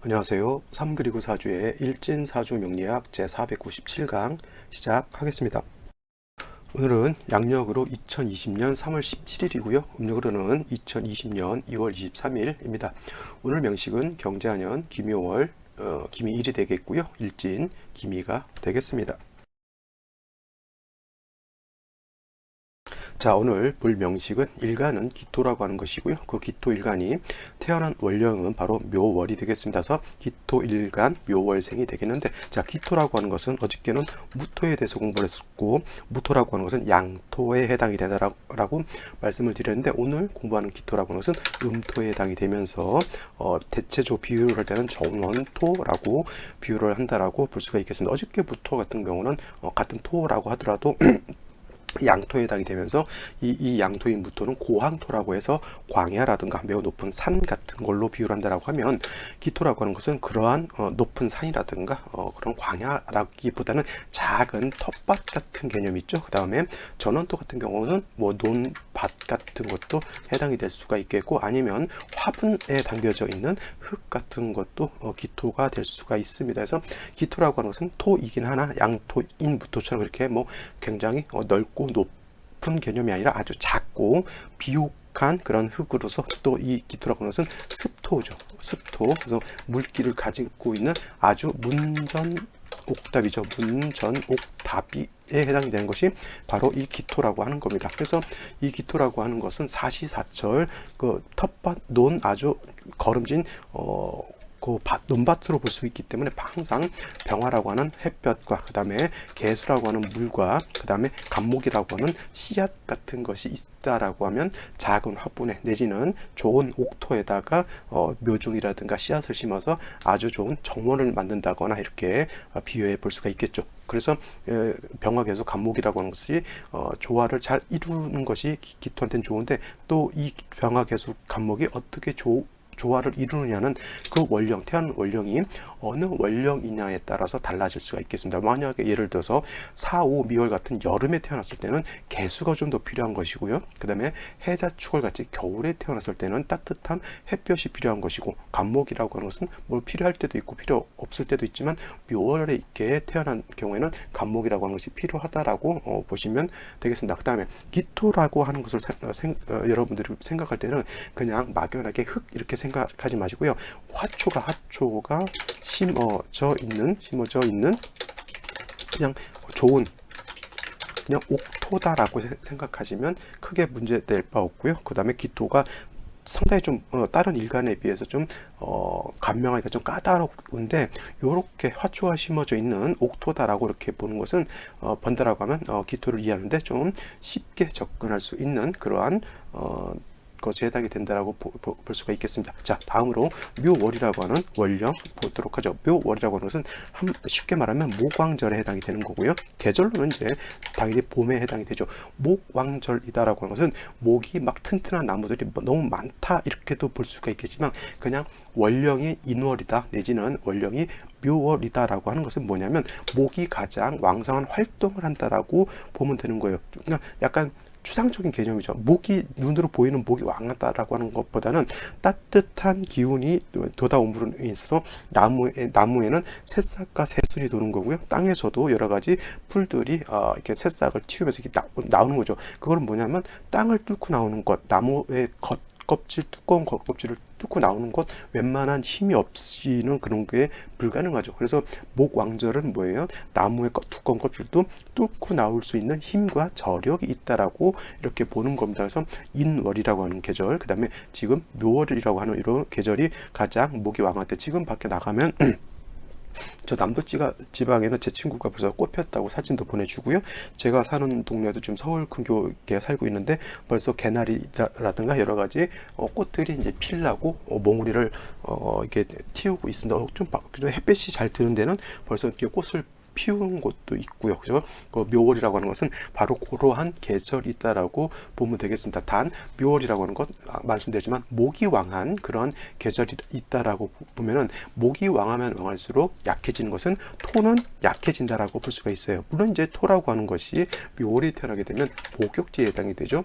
안녕하세요. 3 그리고 4주의 일진사주 명리학 제497강 시작하겠습니다. 오늘은 양력으로 2020년 3월 17일이고요. 음력으로는 2020년 2월 23일입니다. 오늘 명식은 경자년 기묘월 기미 1이 되겠고요. 일진 기미가 되겠습니다. 자, 오늘 볼 명식은 일간은 기토라고 하는 것이고요. 그 기토 일간이 태어난 월령은 바로 묘월이 되겠습니다. 그래서 기토 일간 묘월생이 되겠는데, 자, 기토라고 하는 것은 어저께는 무토에 대해서 공부를 했었고, 무토라고 하는 것은 양토에 해당이 되다라고 말씀을 드렸는데, 오늘 공부하는 기토라고 하는 것은 음토에 해당이 되면서 대체조 비유를 할 때는 정원토라고 비유를 한다라고 볼 수가 있겠습니다. 어저께 무토 같은 경우는 같은 토라고 하더라도 양토에 해당이 되면서 이 양토인 무토는 고항토라고 해서 광야라든가 매우 높은 산 같은 걸로 비유를 한다라고 하면, 기토라고 하는 것은 그러한 높은 산이라든가 그런 광야라기보다는 작은 텃밭 같은 개념이 있죠. 그 다음에 전원토 같은 경우는 뭐 논밭 같은 것도 해당이 될 수가 있겠고, 아니면 화분에 담겨져 있는 흙 같은 것도 기토가 될 수가 있습니다. 그래서 기토라고 하는 것은 토이긴 하나 양토인 무토처럼 이렇게 뭐 굉장히 넓고 높은 개념이 아니라 아주 작고 비옥한 그런 흙으로서, 또 이 기토라고 하는 것은 습토죠. 습토. 그래서 물기를 가지고 있는 아주 문전옥답이죠. 문전옥답에 해당이 되는 것이 바로 이 기토라고 하는 겁니다. 그래서 이 기토라고 하는 것은 사시사철 그 텃밭 논 아주 거름진 논밭으로 볼 수 있기 때문에 항상 병화라고 하는 햇볕과, 그 다음에 개수라고 하는 물과, 그 다음에 간목이라고 하는 씨앗 같은 것이 있다라고 하면 작은 화분에 내지는 좋은 옥토에다가 묘종이라든가 씨앗을 심어서 아주 좋은 정원을 만든다거나 이렇게 비유해 볼 수가 있겠죠. 그래서 병화 개수 간목이라고 하는 것이 조화를 잘 이루는 것이 기토한테는 좋은데, 또 이 병화 개수 간목이 어떻게 조화를 이루느냐는 그 월령, 태어난 월령이 어느 월령이냐에 따라서 달라질 수가 있겠습니다. 만약에 예를 들어서 4, 5, 미월 같은 여름에 태어났을 때는 개수가 좀 더 필요한 것이고요. 그 다음에 해자, 축월 같이 겨울에 태어났을 때는 따뜻한 햇볕이 필요한 것이고, 간목이라고 하는 것은 뭘 필요할 때도 있고 필요 없을 때도 있지만, 묘월에 있게 태어난 경우에는 간목이라고 하는 것이 필요하다라고 보시면 되겠습니다. 그 다음에 기토라고 하는 것을 여러분들이 생각할 때는 그냥 막연하게 흙 이렇게 생각하지 마시고요. 화초가 심어져 있는 그냥 좋은 그냥 옥토다라고 생각하시면 크게 문제될 바 없고요. 그 다음에 기토가 상당히 좀 다른 일간에 비해서 좀 감명하기가 좀 까다로운데, 요렇게 화초가 심어져 있는 옥토다라고 이렇게 보는 것은 번다라고 하면 기토를 이해하는데 좀 쉽게 접근할 수 있는 그러한 것이 해당이 된다라고 볼 수가 있겠습니다. 자, 다음으로 묘월이라고 하는 월령 보도록 하죠. 묘월이라고 하는 것은 쉽게 말하면 목왕절에 해당이 되는 거고요. 계절로는 이제 당연히 봄에 해당이 되죠. 목왕절이다라고 하는 것은 목이 막 튼튼한 나무들이 너무 많다 이렇게도 볼 수가 있겠지만, 그냥 월령이 인월이다 내지는 월령이 묘월이다라고 하는 것은 뭐냐면, 목이 가장 왕성한 활동을 한다라고 보면 되는 거예요. 그냥 약간 추상적인 개념이죠. 목이, 눈으로 보이는 목이 왕하다라고 하는 것보다는 따뜻한 기운이 돋아옴으로 있어서 나무에는 새싹과 새순이 도는 거고요. 땅에서도 여러 가지 풀들이 이렇게 새싹을 틔우면서 이렇게 나오는 거죠. 그거는 뭐냐면 땅을 뚫고 나오는 것, 나무의 두꺼운 겉껍질을 뚫고 나오는 것, 웬만한 힘이 없이는 그런 게 불가능하죠. 그래서 목왕절은 뭐예요? 나무의 두꺼운 껍질도 뚫고 나올 수 있는 힘과 저력이 있다라고 이렇게 보는 겁니다. 그래서 인월이라고 하는 계절, 그 다음에 지금 묘월이라고 하는 이런 계절이 가장 목이 왕할 때, 지금 밖에 나가면 저 남도 지방에는 제 친구가 벌써 꽃 폈다고 사진도 보내주고요. 제가 사는 동네도 지금 서울 근교에 살고 있는데 벌써 개나리라든가 여러 가지 꽃들이 이제 피려고 몽우리를 이렇게 틔우고 있습니다. 좀 햇볕이 잘 드는 데는 벌써 꽃을 피우는 곳도 있고요. 그죠? 묘월이라고 하는 것은 바로 그러한 계절이 있다라고 보면 되겠습니다. 단 묘월이라고 하는 것 말씀드렸지만 목이 왕한 그런 계절이 있다라고 보면은, 목이 왕하면 왕할수록 약해지는 것은 토는 약해진다라고 볼 수가 있어요. 물론 이제 토라고 하는 것이 묘월이 태어나게 되면 목욕지에 해당이 되죠.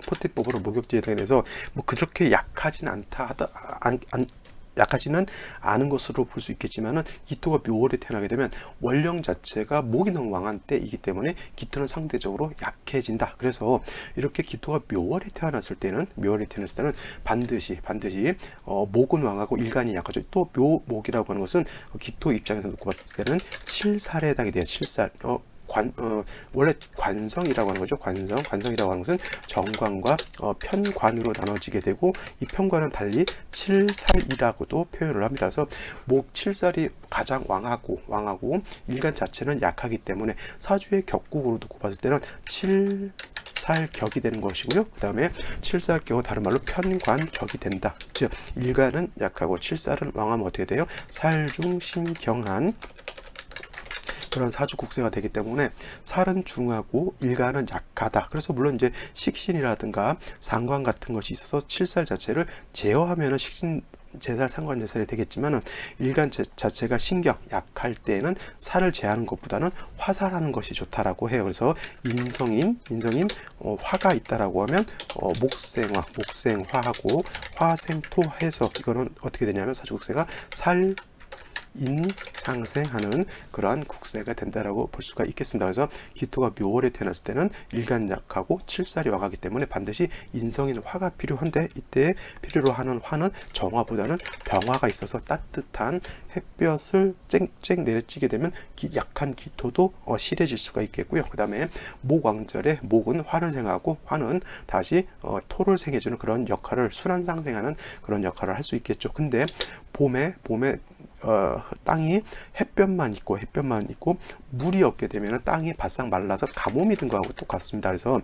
포태법으로 목욕지에 해당해서 뭐 그렇게 약하진 않다 약하지는 않은 것으로 볼 수 있겠지만은 기토가 묘월에 태어나게 되면 원령 자체가 목이 너무 왕한 때이기 때문에 기토는 상대적으로 약해진다. 그래서 이렇게 기토가 묘월에 태어났을 때는 반드시 목은 왕하고 일간이 약하죠. 또 묘목이라고 하는 것은 기토 입장에서 놓고 봤을 때는 칠살에 해당이 돼요. 칠살. 원래 관성이라고 하는 거죠. 관성이라고 하는 것은 정관과 편관으로 나눠지게 되고, 이 편관은 달리 칠살이라고도 표현을 합니다. 그래서 목 칠살이 가장 왕하고 일간 자체는 약하기 때문에 사주의 격국으로 두고 봤을 때는 칠살격이 되는 것이고요. 그 다음에 칠살격은 다른 말로 편관격이 된다. 즉 일간은 약하고 칠살은 왕하면 어떻게 돼요? 살중신경한 그런 사주 국세가 되기 때문에 살은 중하고 일간은 약하다. 그래서 물론 이제 식신이라든가 상관 같은 것이 있어서 칠살 자체를 제어하면은 식신 제살 상관 제살이 되겠지만은 일간 자체가 신경 약할 때에는 살을 제하는 것보다는 화살하는 것이 좋다라고 해요. 그래서 인성인 화가 있다라고 하면 목생화하고 화생토 해서 이거는 어떻게 되냐면 사주국세가 살 인상생하는 그러한 국세가 된다라고 볼 수가 있겠습니다. 그래서 기토가 묘월에 태어났을 때는 일간 약하고 칠살이 왕하기 때문에 반드시 인성인 화가 필요한데, 이때 필요로 하는 화는 정화보다는 병화가 있어서 따뜻한 햇볕을 쨍쨍 내리쬐게 되면 약한 기토도 실해질 수가 있겠고요. 그 다음에 목왕절에 목은 화를 생하고 화는 다시 토를 생해주는 그런 역할을, 순환상생하는 그런 역할을 할 수 있겠죠. 근데 봄에 땅이 햇볕만 있고 물이 없게 되면 땅이 바싹 말라서 가뭄이 든 거하고 똑같습니다. 그래서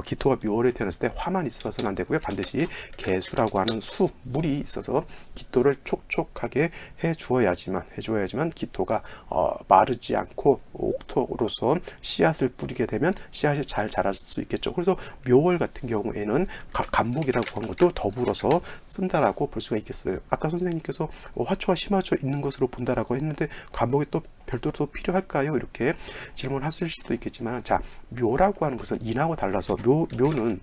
기토가 묘월에 태어났을 때 화만 있어서는 안 되고요. 반드시 개수라고 하는 물이 있어서 기토를 촉촉하게 해주어야지만 기토가 마르지 않고 옥토로서 씨앗을 뿌리게 되면 씨앗이 잘 자랄 수 있겠죠. 그래서 묘월 같은 경우에는 간목이라고 하는 것도 더불어서 쓴다라고 볼 수가 있겠어요. 아까 선생님께서 화초가 심화져 있는 것으로 본다라고 했는데 간목이 또 별도로 또 필요할까요? 이렇게 질문하실 수도 있겠지만, 자, 묘라고 하는 것은 인하고 달라서 묘는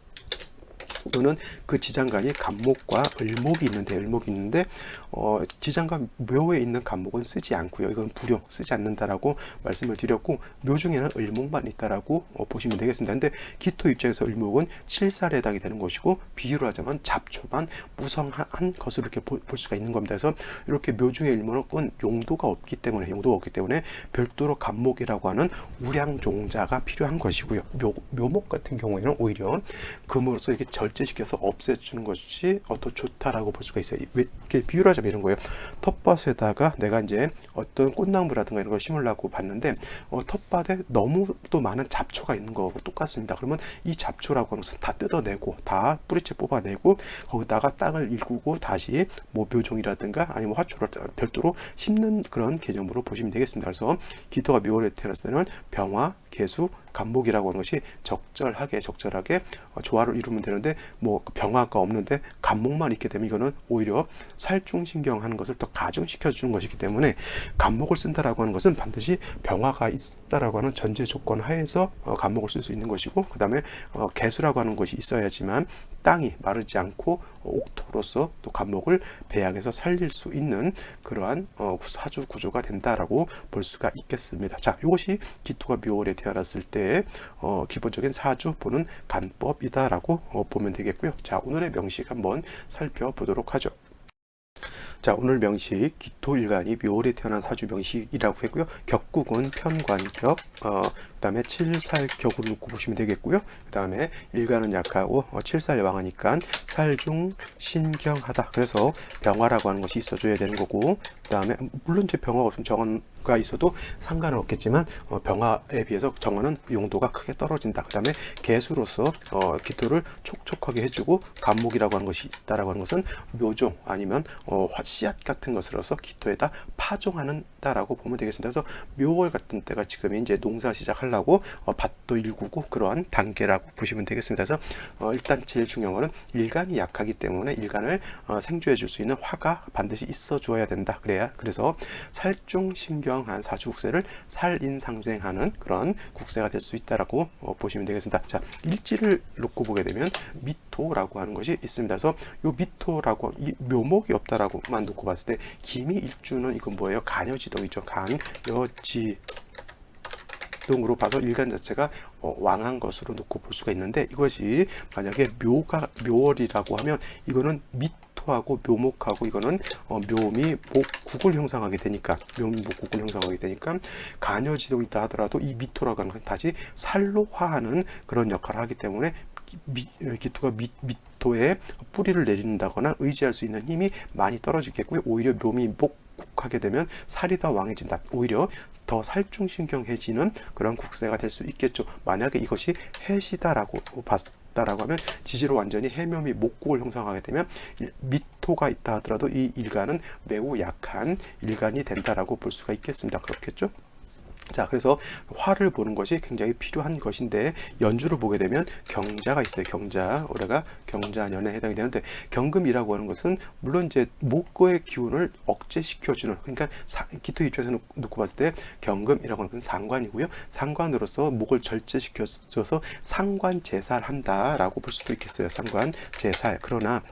그 지장간이 간목과 을목이 있는데 지장간 묘에 있는 간목은 쓰지 않고요. 이건 불용, 쓰지 않는다라고 말씀을 드렸고, 묘 중에는 을목만 있다라고 보시면 되겠습니다. 근데 기토 입장에서 을목은 칠살에 해당이 되는 것이고, 비유를 하자면 잡초만 무성한 것으로 이렇게 볼 수가 있는 겁니다. 그래서 이렇게 묘 중에 을목은 용도가 없기 때문에 별도로 간목이라고 하는 우량종자가 필요한 것이고요. 묘목 같은 경우에는 오히려 금으로서 이렇게 절제시켜서 없애주는 것이 더 좋다라고 볼 수가 있어요. 이렇게 비유를 하자면 이런 거예요. 텃밭에다가 내가 이제 어떤 꽃나무라든가 이런 걸 심으려고 봤는데 텃밭에 너무 또 많은 잡초가 있는 거하고 똑같습니다. 그러면 이 잡초라고 하는 것은 다 뜯어내고 다 뿌리채 뽑아내고 거기다가 땅을 일구고 다시 뭐 묘종이라든가 아니면 화초를 별도로 심는 그런 개념으로 보시면 되겠습니다. 그래서 기토가 묘월에 태어났을 때는 병화, 개수, 간목이라고 하는 것이 적절하게 조화를 이루면 되는데, 뭐 병화가 없는데 간목만 있게 되면 이거는 오히려 살중신경 하는 것을 더 가중시켜 주는 것이기 때문에 간목을 쓴다라고 하는 것은 반드시 병화가 있다라고 하는 전제 조건 하에서 간목을 쓸 수 있는 것이고, 그 다음에 개수라고 하는 것이 있어야지만 땅이 마르지 않고 옥토로서 또 간목을 배양해서 살릴 수 있는 그러한 사주 구조가 된다라고 볼 수가 있겠습니다. 자, 이것이 기토가 묘월에 태어났을 때 기본적인 사주 보는 간법이다라고 보면 되겠고요. 자, 오늘의 명식 한번 살펴보도록 하죠. 자, 오늘 명식 기토일간이 묘월에 태어난 사주 명식이라고 했고요. 격국은 편관격, 그 다음에 칠살격으로 놓고 보시면 되겠고요. 그 다음에 일간은 약하고 칠살 왕하니까 살중 신경하다. 그래서 병화라고 하는 것이 있어줘야 되는 거고, 그 다음에 물론 이제 병화가 없으면 정화가 있어도 상관은 없겠지만 병화에 비해서 정화는 용도가 크게 떨어진다. 그 다음에 개수로서 기토를 촉촉하게 해주고, 간목이라고 하는 것이 있다라고 하는 것은 묘종 아니면 씨앗 같은 것으로서 기토에다 파종하는다라고 보면 되겠습니다. 그래서 묘월 같은 때가 지금 이제 농사 시작할 극복하려고 밭도 일구고 그러한 단계라고 보시면 되겠습니다. 그래서 일단 제일 중요한 거는 일간이 약하기 때문에 일간을 생조해 줄 수 있는 화가 반드시 있어 주어야 된다. 그래서 살중신경한 사주국세를 살인상생하는 그런 국세가 될 수 있다라고 보시면 되겠습니다. 자, 일지를 놓고 보게 되면 미토라고 하는 것이 있습니다. 그래서 요 미토라고 이 묘목이 없다라고만 놓고 봤을 때 기미 일주는 이건 뭐예요? 간여지동이죠. 간여지 동으로 봐서 일간 자체가 왕한 것으로 놓고 볼 수가 있는데, 이것이 만약에 묘월이라고 하면 이거는 미토하고 묘목하고 이거는 묘미 목국을 형성하게 되니까 간여지동이 있다 하더라도 이 미토라고 하는 것은 다시 살로 화하는 그런 역할을 하기 때문에 기토가 미토에 뿌리를 내린다거나 의지할 수 있는 힘이 많이 떨어지겠고요. 오히려 묘미 하게 되면 살이 더 왕해진다. 오히려 더 살중신경해지는 그런 국세가 될 수 있겠죠. 만약에 이것이 해시다라고 봤다라고 하면 지지로 완전히 해묘미 목국을 형성하게 되면 미토가 있다 하더라도 이 일간은 매우 약한 일간이 된다라고 볼 수가 있겠습니다. 그렇겠죠? 자, 그래서 화를 보는 것이 굉장히 필요한 것인데, 연주를 보게 되면 경자가 있어요. 경자, 올해가 경자년에 해당이 되는데, 경금이라고 하는 것은 물론 이제 목의 기운을 억제시켜주는, 그러니까 기토 입장에서 놓고 봤을 때 경금이라고 하는 것은 상관이고요. 상관으로서 목을 절제시켜줘서 상관제사를 한다라고 볼 수도 있겠어요. 상관제살. 그러나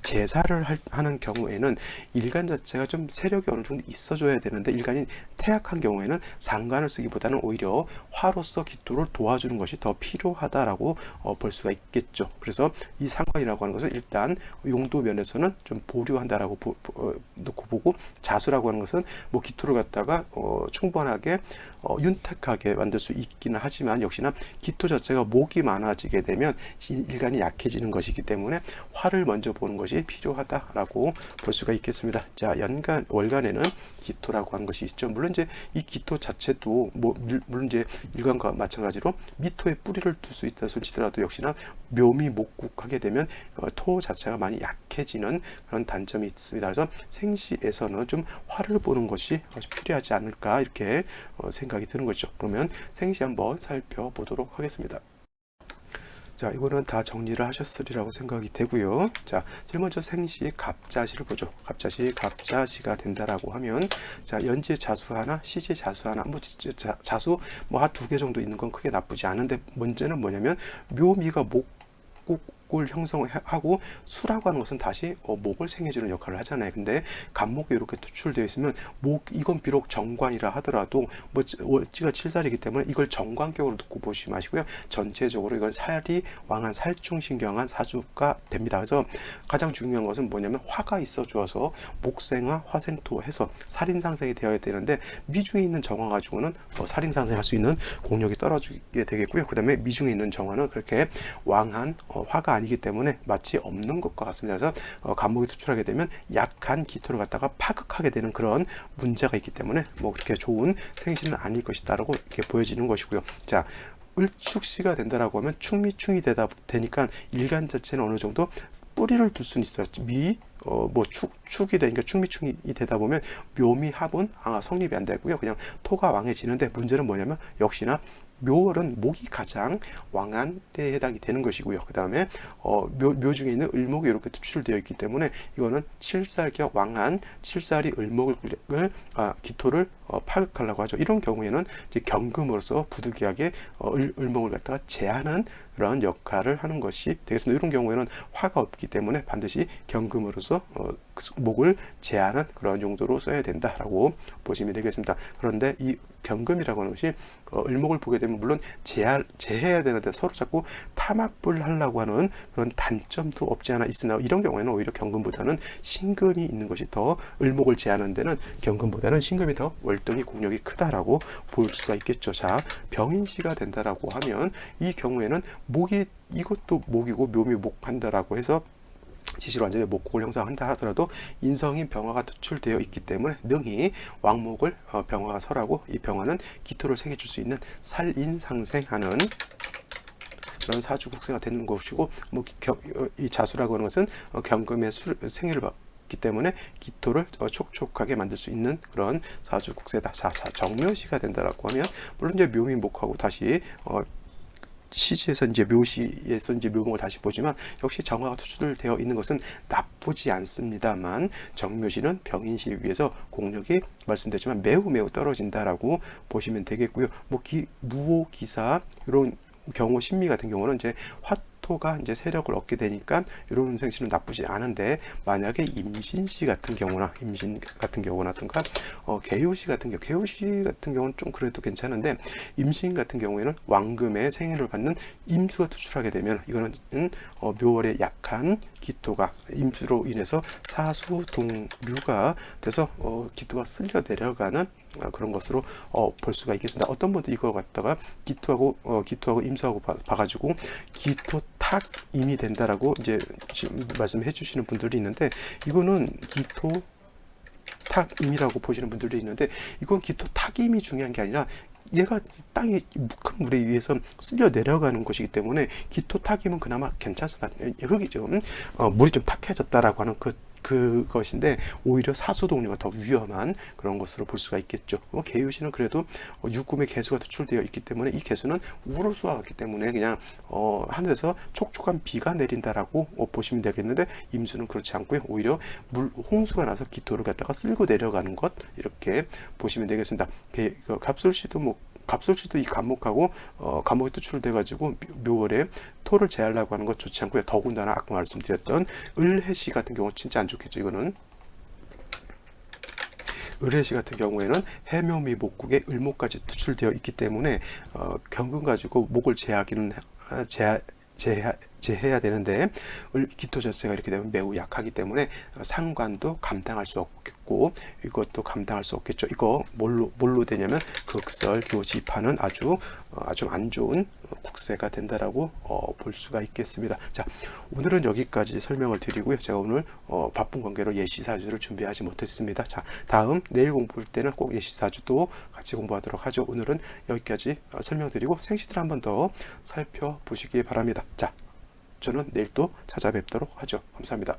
제사를 하는 경우에는 일간 자체가 좀 세력이 어느 정도 있어줘야 되는데, 일간이 태약한 경우에는 상관을 쓰기보다는 오히려 화로서 기토를 도와주는 것이 더 필요하다라고 볼 수가 있겠죠. 그래서 이 상관이라고 하는 것은 일단 용도 면에서는 좀 보류한다라고 놓고 보고, 자수라고 하는 것은 뭐 기토를 갖다가 충분하게 윤택하게 만들 수 있기는 하지만, 역시나 기토 자체가 목이 많아지게 되면 일간이 약해지는 것이기 때문에 화를 먼저 보는 것이 필요하다라고 볼 수가 있겠습니다. 자, 월간에는 기토라고 하는 것이 있죠. 물론 이제 이 기토 자체도 물론 이제 일간과 마찬가지로 미토에 뿌리를 둘 수 있다 손치더라도 역시나 묘미 목국하게 되면 토 자체가 많이 약해지는 그런 단점이 있습니다. 그래서 생시에서는 좀 화를 보는 것이 필요하지 않을까 이렇게 생각이 드는 거죠. 그러면 생시 한번 살펴보도록 하겠습니다. 자, 이거는 다 정리를 하셨으리라고 생각이 되고요. 자, 제일 먼저 생시 갑자시를 보죠. 갑자시가 된다라고 하면, 자, 연지에 자수 하나, 시지에 자수 하나, 뭐 자수 뭐 한 2개 정도 있는 건 크게 나쁘지 않은데, 문제는 뭐냐면 묘미가 목국을 형성하고 수라고 하는 것은 다시 목을 생해주는 역할을 하잖아요. 근데 간목이 이렇게 투출되어 있으면 이건 비록 정관이라 하더라도 뭐 월지가 칠살이기 때문에 이걸 정관격으로 놓고 보시지 마시고요. 전체적으로 이건 살이 왕한 살중신경한 사주가 됩니다. 그래서 가장 중요한 것은 뭐냐면 화가 있어 주어서 목생화 화생토 해서 살인상생이 되어야 되는데, 미중에 있는 정화 가지고는 살인상생할 수 있는 공력이 떨어지게 되겠고요. 그 다음에 미중에 있는 정화는 그렇게 왕한 화가 아니기 때문에 마치 없는 것과 같습니다. 그래서 간목이 투출하게 되면 약한 기토를 갖다가 파극하게 되는 그런 문제가 있기 때문에 뭐 그렇게 좋은 생시는 아닐 것이다라고 이렇게 보여지는 것이고요. 자, 을축시가 된다라고 하면 충미충이 되니까 일간 자체는 어느 정도 뿌리를 둘 수는 있어요. 축이 되니까 충미충이 되다 보면 묘미합은 성립이 안 되고요. 그냥 토가 왕해지는데, 문제는 뭐냐면 역시나 묘월은 목이 가장 왕한 때에 해당이 되는 것이고요. 그 다음에 묘 중에 있는 을목이 이렇게 투출되어 있기 때문에 이거는 칠살격 왕한 칠살이 기토를 파극하려고 하죠. 이런 경우에는 이제 경금으로서 부득이하게 을목을 갖다가 제하는 그런 역할을 하는 것이 되겠습니다. 이런 경우에는 화가 없기 때문에 반드시 경금으로서 목을 제하는 그런 용도로 써야 된다라고 보시면 되겠습니다. 그런데 이 경금이라고 하는 것이 을목을 보게 되면 물론 제해야 되는데 서로 자꾸 타협을 하려고 하는 그런 단점도 없지 않아 있으나, 이런 경우에는 오히려 경금보다는 신금이 있는 것이 더 을목을 제하는 데는 경금보다는 신금이 더 월등히 공력이 크다라고 볼 수가 있겠죠. 자, 병인시가 된다라고 하면 이 경우에는 이것도 목이고 묘미 목한다라고 해서 지시로 완전히 목국을 형성한다 하더라도 인성인 병화가 투출되어 있기 때문에 능히 왕목을 병화가 설하고, 이 병화는 기토를 생해줄 수 있는 살인상생하는 그런 사주국세가 되는 것이고, 이 자수라고 하는 것은 경금의 생일을 있기 때문에 기토를 촉촉하게 만들 수 있는 그런 사주국세다. 자, 정묘시가 된다라고 하면 물론 이제 묘미목하고 다시 시지에서 이제 묘시에서 이제 묘목을 다시 보지만 역시 정화가 투출되어 있는 것은 나쁘지 않습니다만 정묘시는 병인시에 비해서 공력이 말씀드렸지만 매우 떨어진다라고 보시면 되겠고요. 뭐 무오기사 이런 경우 신미 같은 경우는 이제 화토가 이제 세력을 얻게 되니까 이런 생신은 나쁘지 않은데 만약에 임신시 같은 경우나 든가 개요시 같은 경우는 좀 그래도 괜찮은데 임신 같은 경우에는 왕금의 생일을 받는 임수가 투출하게 되면 이거는 묘월에 약한 기토가 임수로 인해서 사수동류가 돼서 기토가 쓸려 내려가는 그런 것으로 볼 수가 있겠습니다. 어떤 분들 이거 갖다가 기토하고 임수하고 봐가지고 기토 탁임이 된다라고 이제 지금 말씀해 주시는 분들이 있는데 이거는 기토 탁임이라고 보시는 분들도 있는데 이건 기토 탁임이 중요한 게 아니라 얘가 땅에 큰 물에 의해서 쓸려 내려가는 것이기 때문에 기토 탁임은 그나마 괜찮습니다. 흙이 좀 물이 좀 탁해졌다라고 하는 그것인데 오히려 사수동류가 더 위험한 그런 것으로 볼 수가 있겠죠. 개유시는 그래도 육금의 개수가 투출되어 있기 때문에 이 개수는 우로수와 같기 때문에 그냥 하늘에서 촉촉한 비가 내린다라고 보시면 되겠는데 임수는 그렇지 않고요. 오히려 홍수가 나서 기토를 갖다가 쓸고 내려가는 것 이렇게 보시면 되겠습니다. 갑술시도 이 간목하고 간목이 투출돼 가지고 묘월에 토를 제하려고 하는 것 좋지 않고요. 더군다나 아까 말씀드렸던 을해시 같은 경우 진짜 안 좋겠죠. 이거는 을해시 같은 경우에는 해묘미 목국에 을목까지 투출되어 있기 때문에 경금 가지고 목을 제해야 되는데 기토 자체가 이렇게 되면 매우 약하기 때문에 상관도 감당할 수 없겠고 이것도 감당할 수 없겠죠. 이거 뭘로 되냐면 극설 교지파는 아주 안 좋은 국세가 된다라고 볼 수가 있겠습니다. 자, 오늘은 여기까지 설명을 드리고요. 제가 오늘 바쁜 관계로 예시사주를 준비하지 못했습니다. 자, 다음 내일 공부할 때는 꼭 예시사주도 같이 공부하도록 하죠. 오늘은 여기까지 설명드리고 생시들 한번 더 살펴보시기 바랍니다. 자, 저는 내일 또 찾아뵙도록 하죠. 감사합니다.